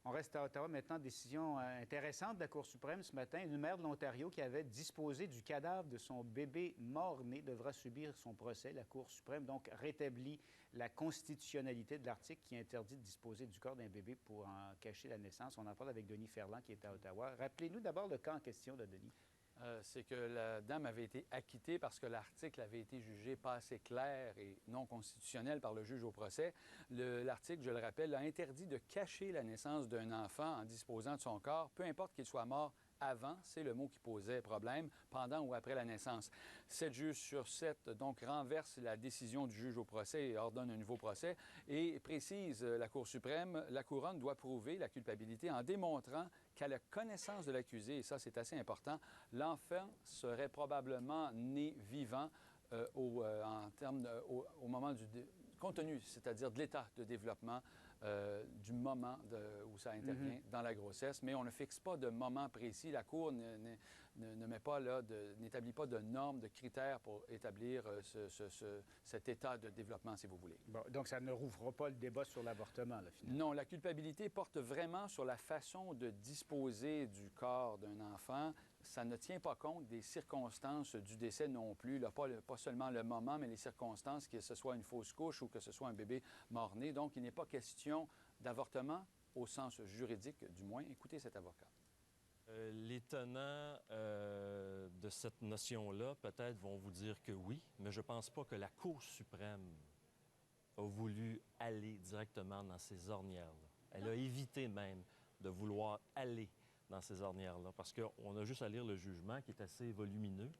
On reste à Ottawa maintenant. Décision intéressante de la Cour suprême ce matin. Une mère de l'Ontario qui avait disposé du cadavre de son bébé mort-né devra subir son procès. La Cour suprême donc rétablit la constitutionnalité de l'article qui interdit de disposer du corps d'un bébé pour en cacher la naissance. On en parle avec Denis Ferland qui est à Ottawa. Rappelez-nous d'abord le cas en question de Denis. C'est que la dame avait été acquittée parce que l'article avait été jugé pas assez clair et non constitutionnel par le juge au procès. L'article, je le rappelle, a interdit de cacher la naissance d'un enfant en disposant de son corps, peu importe qu'il soit mort avant, c'est le mot qui posait problème, pendant ou après la naissance. 7 juges sur 7 donc renversent la décision du juge au procès et ordonnent un nouveau procès et précise la Cour suprême, la couronne doit prouver la culpabilité en démontrant qu'à la connaissance de l'accusé, et ça c'est assez important, l'enfant serait probablement né vivant au moment du compte tenu, c'est-à-dire de l'état de développement du moment où ça intervient dans la grossesse, mais on ne fixe pas de moment précis. La Cour n'établit pas de normes, de critères pour établir cet état de développement, si vous voulez. Bon, donc, ça ne rouvre pas le débat sur l'avortement, là, finalement. Non, la culpabilité porte vraiment sur la façon de disposer du corps d'un enfant. Ça ne tient pas compte des circonstances du décès non plus, là, pas seulement le moment, mais les circonstances, que ce soit une fausse couche ou que ce soit un bébé mort-né. Donc, il n'est pas question d'avortement au sens juridique, du moins. Écoutez cet avocat. Les tenants de cette notion-là, peut-être, vont vous dire que oui, mais je ne pense pas que la Cour suprême a voulu aller directement dans ces ornières-là. Elle a évité même de vouloir aller dans ces ornières-là, parce qu'on a juste à lire le jugement qui est assez volumineux.